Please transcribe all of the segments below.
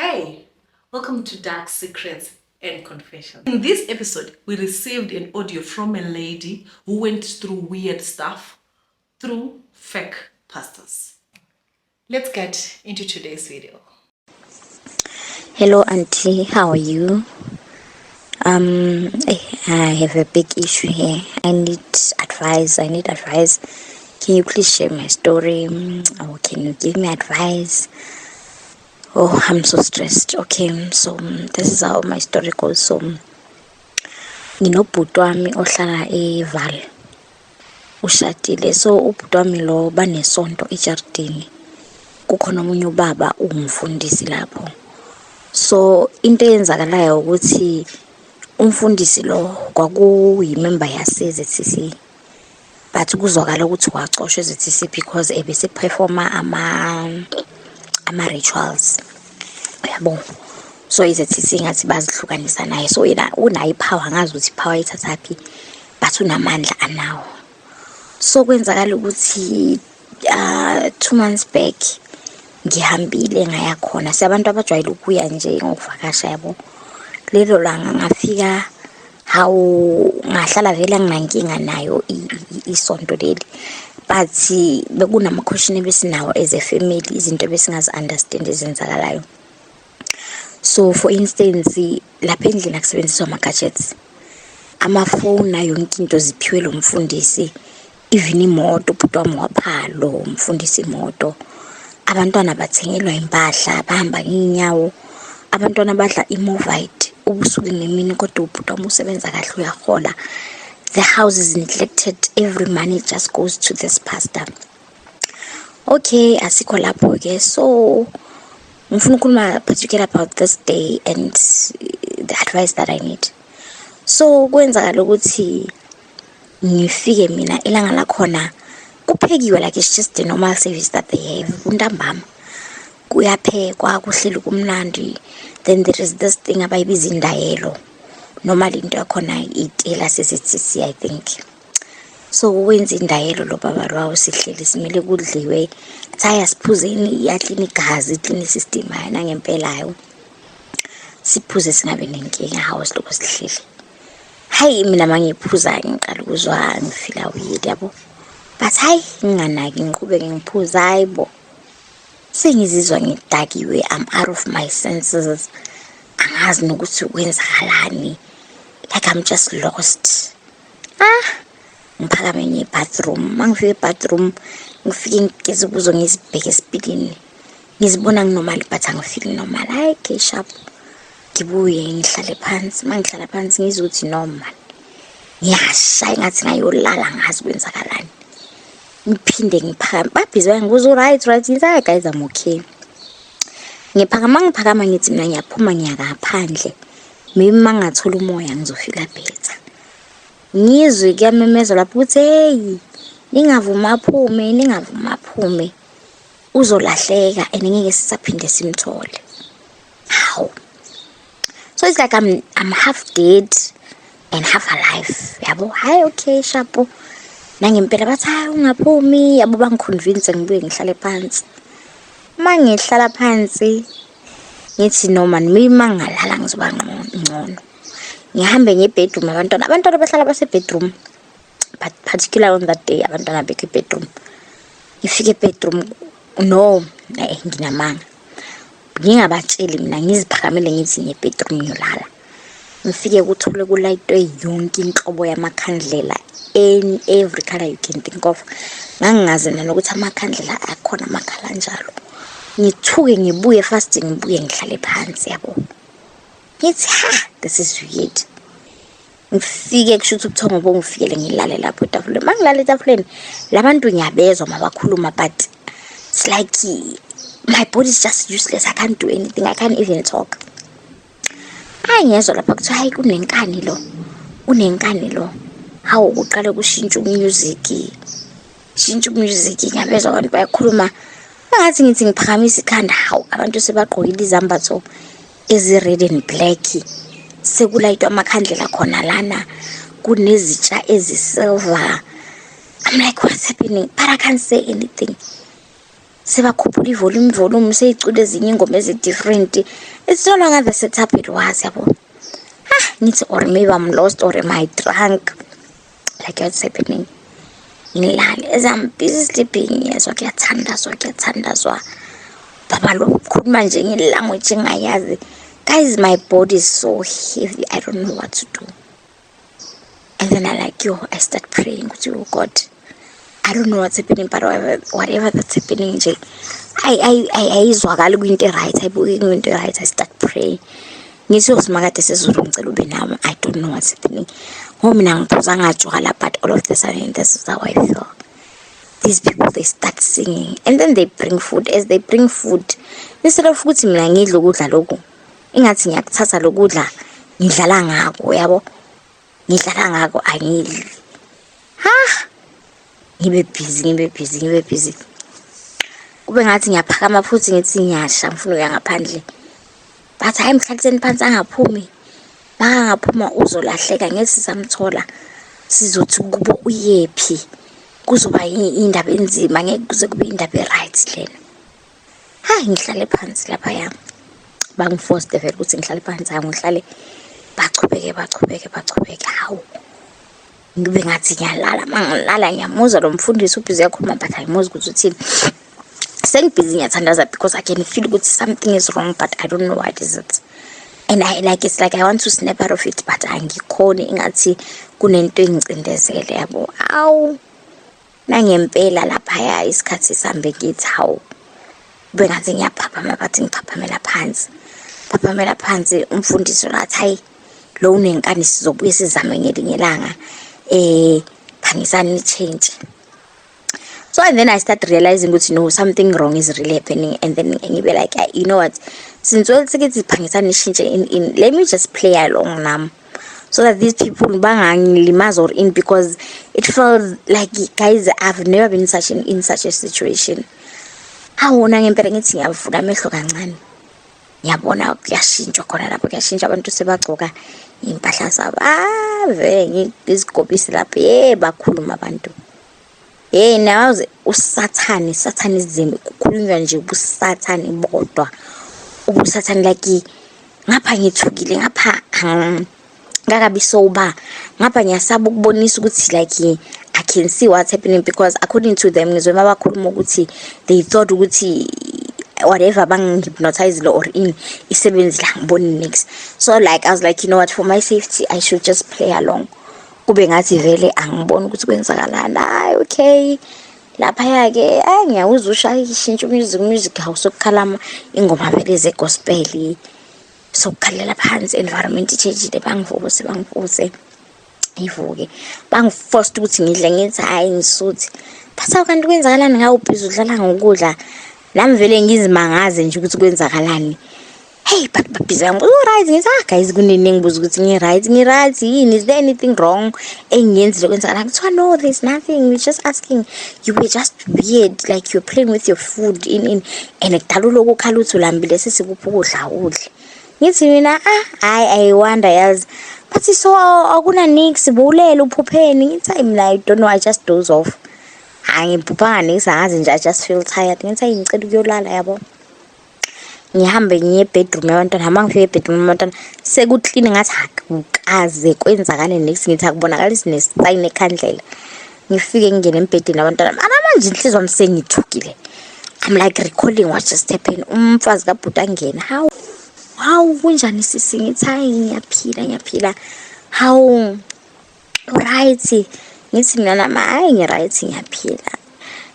Hey, welcome to Dark Secrets and Confessions. In this episode, we received an audio from a lady who went through weird stuff through fake pastors. Let's get into today's video. Hello, Auntie. How are you? I have a big issue here. I need advice. Can you please share my story? Or can you give me advice? Oh, I'm so stressed. Okay, so this is how my story goes. So, nginobhuti wami ohlala eVaal. Ushadile. So, ubhuti wami lo banesonto ejardini. Kukhona omunye ubaba ungumfundisi lapho. So into eyenzakalayo ukuthi umfundisi lo kwakuyimember yase-ZCC but kuzwakala ukuthi wacoshwa e-ZCC because ebese performa ama-rituals yabo. So i-ZCC ngathi bazihlukanisa naye, so yena unayo ipower, angazi ukuthi ipower ayithathaphi but unamandla anawo. So kwenzakala ukuthi 2 months back ngihambile ngaya khona, siyabantu abajwayele ukuya nje ngokuvakasha yabo. Lelo langa ngafika ngahlala vele nginankinga nayo isonto leli, but bekunama-question ebesinawo as a family, izinto besingazi understand ezenzakalayo. So for instance, lapha endlini akusebenziswa ama-gadgets, amafoni nayo yonke into ziphiwe lo mfundisi, even imoto ubhuti wami wapha lo mfundisi imoto. Abantwana bathengelwa impahla, bahamba ngeenyawo, abantwana badla imovite ubusuku nemini, kodwa ubhuti wami usebenza kahle, uyahola. The house is neglected, every money just goes to this pastor. Okay, asikho lapho ke. So ngifuna ukukhuluma particular about this day and the advice that I need. So kwenzakala ukuthi ngifike mina ilanga lakhona kuphekiwe, like it's just a normal service that they have. Untambama kuyaphekwa, kuhleli kumnandi. Then there is this thing abayibiza indayelo, normally into yakhona itela se-ZCC I think. So wenza indayelo lo baba lwawo, sihleli simele kudliwe, saya siphuzeni, iyaklina igazi, iklina isystem nangempela hayo siphuze singabe nenkinga house lokho sihleli. Hayi mina mangiphuza ngiqala ukuzwa ngifila weird yabo, but hayi nginganaki, ngiqhubeke ngiphuza. Hayibo, sengizizwa ngidakiwe, I'm out of my senses, angazi nokuthi kwenzakalani, like I'm just lost. Ngiphakame ngiye bathroom. Mangifika ebathroom ngifike ngigeze kuzo, ngizibheke esipilini, ngizibona nginormal but angifili normal. Hayi ke sharp, ngibuye ngihlale phansi. Mangihlala phansi ngizwe ukuthi normal, ngiyashaya ngathi ngayolala, ngazi kwenzakalani. Ngiphinde ngiphakama, babhizi bangibuza right ngithi guys I'm okay. Ngiphakama ngithi mina ngiyaphuma ngiya ngaphandle, maybe mangathola umoya ngizofika better. Ngizwe kuyamemeza lapho ukuthi hey, ningavuma aphume uzolahleka and ngeke sisaphinde simthole. How? So it's like I'm half dead and half alive yabo. Hayi okay sharp, nangempela bathi hayi ungaphumi yabo, bangiconvince ngibuye ngihlale phansi. Mangihlala phansi ngithi noma maybe mangalala ngizoba ngcono. Ngihambe ngebedroom, abantwana bahlala base-bedroom, but particular on that day abantwana bekho e-bedroom. Ngifike e-bedroom, no nginamanga, ngingabatsheli mina, ngiziphakamele ngithi ngiye-bedroom ngiyolala. Ngifike kuthole kulayitwe yonke inhlobo yamakhandlela in every color you can think of. Ngangingazi nanokuthi amakhandlela akhona amakhala njalo. Ngithuke ngibuye fast, ngibuye ngihlale phansi yabo. Ngithi this is weird. Ngifike kushuthi ubuthongo bongifikele ngilale lapho etafuleni. Mangilala etafuleni labantu ngiyabezwa mabakhuluma, but it's like my body is just useless, I can't do anything, I can't even talk. Ngiyezwa lapha kuthi hayi unenkani lo. Hawu kuqale kushintsha umusic, ngiyabezwa abantu bayakhuluma, ngathi ngithi ngiphakamisa ikhanda, hawu abantu sebagqokile izambatho ezi-red and black, sekulayitwa amakhandlela khona lana, kunezitsha ezi-silver. I'm like, what's happening? But I can't say anything. sebakhuphula volume seyicula ezinye ingoma ezi-different. It's no longer the setup it was, yabo. Ngithi or maybe I'm lost or am I drunk, like what's happening. Ngilale as I'm busy sleeping, yezwa kuyathandazwa baba lo khuluma nje ngelanguage engayazi. Guys, my body is so heavy, I don't know what to do. And then I start praying to you, God, I don't know what's happening, but whatever that's happening nje ayizwakali kwinto right, ayibuki kwinto right. I start praying. Ngithi usimakade sezulu ngicela ube nami, I don't know what's happening. Mina ngiphuza ngajwala, but all of the sudden this is how I feel. These people, they start singing and then they bring food. As they bring food, instead of ukuthi mina ngidla ukudla lokhu, ingathi ngiyakuthatha lokudla ngidlala ngako, yabo, ngidlala ngako angidli. Ngibe busy. Kube ngathi ngiyaphakama futhi ngithi ngiyasha, ngifuna ukuya ngaphandle. But hayi emhlatheni phansi angaphumi. Mangaphuma uzolahleka, ngeke sisamthola. Sizothi kubo uyephi. Kuzoba indaba enzima, ngeke kuze kube indaba right lena. Ngihlale phansi lapha yami. Bangiforce vele ukuthi ngihlale phansi, ngihlale bachubeke. Hawu. Ngibe ngathi ngiyalala, mangilala ngiyamuzwa lo mfundisi ubhizi yakhuluma, but ayimuzwa ukuthi uthini. Sengibhizi ngiyathandaza because I can feel ukuthi something is wrong, but I don't know what is it. And it's like I want to snap out of it, but angikhoni, ingathi kunento engicindezele, yabo. Awu. Nangempela lapha isikhathi sambe ngithi hawu. Kube ngathi ngiyaphaphama, bathi ngiphaphamela phansi. Umfundisi wathi hayi, lo unenkani sizobuye sizame ngelinye ilanga. Phangisani change. So and then I start realizing ukuthi no, something wrong is really happening. And then ngibe like, you know what, since all sikithi phangisani change in let me just play along now, so that these people bangangilimaza or in, because it feels like, guys, I've never been in such a situation. Awona ngempela ngithi ngiyavula amehlo kancane, ngiyabona kuyashintsha khona lapho, kuyashintsha, abantu sebagcoka impahla zabo. Vele ngizigobisi lapho, bakhuluma abantu. Nawe usathani kukhulunywa nje ubusathani bodwa. Ubusathani like ngapha ngithukile, ngapha ngakabi sober, ngapha ngiyasaba ukubonisa ukuthi like I can see what's happening, because according to them ngizwe bakhuluma ukuthi they thought ukuthi whatever bang hypnotize or in isebenzi la ngiboni next. So like I was like, you know what, for my safety I should just play along. Kube ngathi vele angiboni ukuthi kwenzakalani. Okay, lapha yake ngiyawuzwa ushaya ishintsha music house okukhalama ingoma vele ze gospel, sokukhalela phansi, environment ichangile, bangivuse ivuke, bangiforced ukuthi ngidle, ngithi hayi ngisuthi, but awukanti kwenzakalani ngawo ubhizi udlala ngokudla, nami vele ngizimangaze nje ukuthi kwenzakalani. Hey, but busy, I'm right. Guys, ngibuza ukuthi ngi-right yini, is there anything wrong engiyenzile kwenzakala? So no, there's nothing, we're just asking, you were just weird, like you're playing with your food in and kudala lokho khala uthi ulambile sesikupha ukudla udle. Ngithi mina I wonder yazi, but so akuna nix bulele uphupheni. Ngithi mina I don't know, I just doze off. Angiphuphanga nix, angazi nje, I just feel tired. Ngithi ngicela ukuyolala, yabo. Ngihambe ngiye bedroom yabantwana, mangifike bedroom yabantwana sekuclean ngathi akukaze kwenzakane next, ngithi akubonakalisi nesayini ekhandlela. Ngifike ngene embedeni yabantwana, manje inhliziyo yami sengithukile. I'm like recalling what just happened. Umfazi kabhuti angena, how kunjani sisi? Ngithi hayi ngiyaphila. How right? Ngithi mina nama hayi ngi-right, ngiyaphila.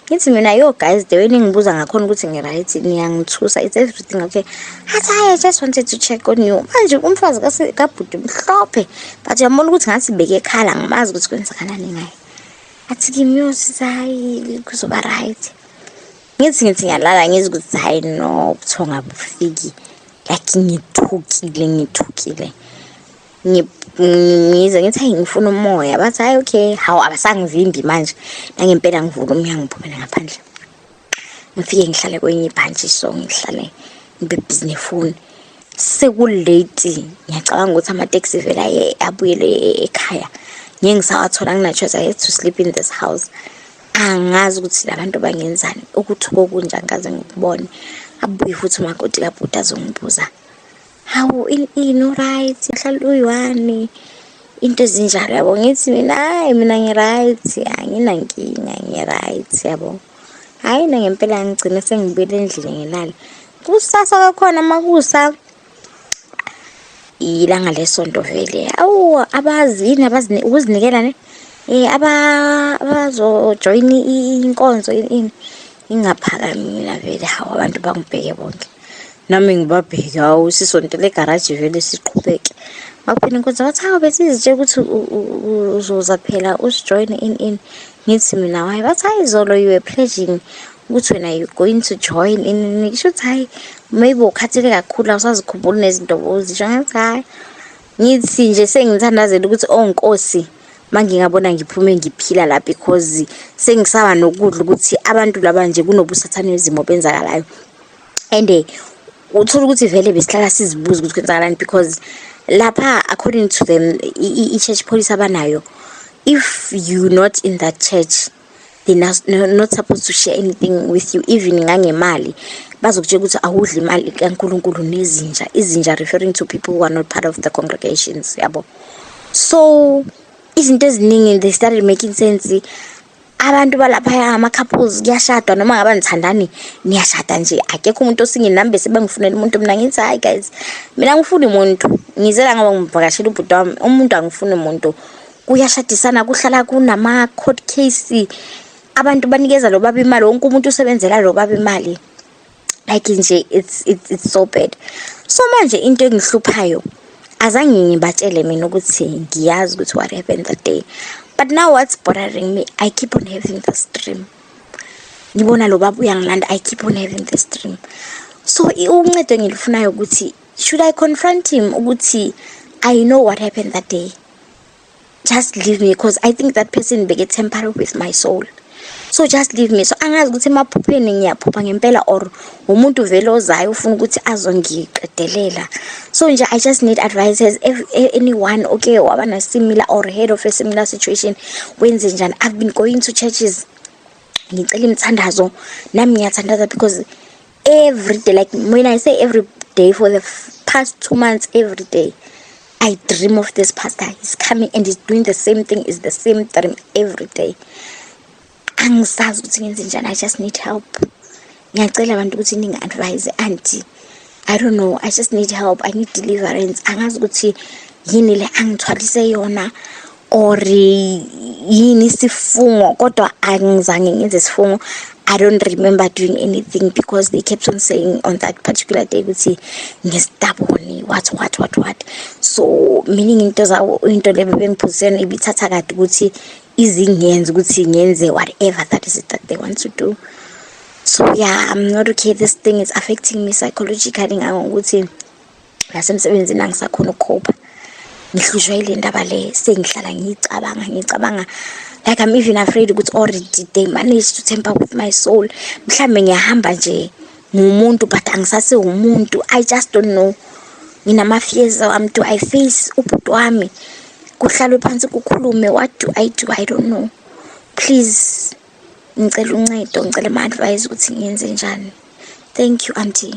Ngithi mina yo guys, the way ningibuza ngakhona ukuthi ngi-right niyangithusa, it's everything okay. I just wanted to check on you. Manje umfazi kabhuti mhlophe, but uyabona ukuthi ngathi beke ekhala, ngimazi ukuthi kwenzakalani ngaye. Athi ngimyosisa hayi kuzoba right. Ngithi ngiyalala ngizwe ukuthi hayi no, ubuthonga bufiki, like ngithukile. Ngize ngithi hayi ngifuna umoya, bathi hayi okay, hawu abasangivimbi manje, nangempela ngivula umnyango ngiphumela ngaphandle. Ngifike ngihlale kwenye ibhantshi, so ngihlale ngibe busy nefoni. Sekulate, ngiyacabanga ukuthi ama-taxi vele abuyele ekhaya. Ngeke ngisawathola, ngina-choice, I had to sleep in this house. angazi ukuthi labantu bangenzani ukuthi kokunje angikaze ngikubone. Abuye futhi umakoti kabhuti azongibuza, hawu ini right, hlala uyi-one, into ezinjalo yabo. Ngithi mina hayi mina ngi-right, anginankinga ngi-right yabo. Hayi na ngempela ngigcine sengibuyele endlini ngilala. Kusasa kakhona makusa ilanga lesonto vele. Awu abazini ukuzinikela ne abazojoin inkonzo ini ingaphakami mina vele. Hawu abantu bangibheke bonke nami ngibabheke. Hawu sisonto legarage vele siqhubeke. Makuphela inkonzo wathi hawu besizitshela ukuthi uzoza phela usijoin in. Ngithi mina why? Bathi hayi izolo you were pledging ukuthi wena you going to join in. Ngisho ukuthi hayi maybe ukhathele kakhulu awusazikhumbuli nezinto obuzisho. Ngathi hayi ngithi nje sengithandazela ukuthi onkosi mangingabona ngiphume ngiphila la because sengisaba nokudla ukuthi abantu laba nje kunobusathanism obenzakalayo. And uthola ukuthi vele besihlala sizibuza ukuthi kwenzakalani because lapha according to them i-church police abanayo, if you not in that church they're not supposed to share anything with you, even ngangemali. Bazokutshela ukuthi awudli imali kaNkulunkulu nezinja. Izinja referring to people who are not part of the congregations yabo. So izinto eziningi they started making sense. Abantu balapha ama couples kuyashadwa noma ngabe nithandani niyashada nje. Akekho umuntu osinginambe sebengifunela umuntu. Mina ngithi hayi guys, mina ngifuna umuntu ngizela ngoba ngivakashela ubhuti wami. Umuntu angifuni umuntu. Kuyashadisana kuhlala kunama court case. Abantu banikeza lo baba imali, wonke umuntu usebenzela lo baba imali. Like nje it's so bad. So manje into engihluphayo azange ngibatshele mina ukuthi ngiyazi ukuthi what happened that day. But now what's bothering me, I keep on having this dream. Ngibona lo baba uyangilanda, I keep on having this dream. So uncedo engilifunayo ukuthi should I confront him ukuthi I know what happened that day? Just leave me because I think that person beke temper with my soul. So just leave me. So angazi ukuthi emaphupheni ngiyaphupha ngempela or umuntu vele ozayo ufuna ukuthi azongiqedelela. So nje I just need advices. If anyone okay wabana similar or head of a similar situation, wenze njani? I've been going to churches ngicela imithandazo nami ngiyathandaza because every day, like when I say every day for the past 2 months, every day I dream of this pastor. He's coming and he's doing the same thing. It's the same dream every day. Angisazi ukuthi ngenze njani. I just need help. Ngiyacela abantu ukuthi ningi-advise auntie. I don't know. I just need help. I need deliverance. Angazi ukuthi yini le angithwalise yona or yini isifungo kodwa angizange ngenze isifungo. I don't remember doing anything because they kept on saying on that particular day ukuthi ngestaboni what. So meaning into le bengiphuzisene ibithatha kade ukuthi izingenze ukuthi ngenze whatever that is it that they want to do. So yeah, I'm not okay. This thing is affecting me psychologically. Ngokuthi lasemsebenzini angisakhona ukukhopha. Ngihlushwa ile ndaba le sengihlala ngicabanga like I'm even afraid ukuthi already they managed to tamper with my soul. Mhlambe ngiyahamba nje ngumuntu but angisase umuntu. I just don't know. Nginama fears do I face ubhuti wami kuhlalwe phansi kukhulume, what do? I don't know. Please ngicela uncedo, ngicela ama advice ukuthi ngiyenze njani. Thank you auntie.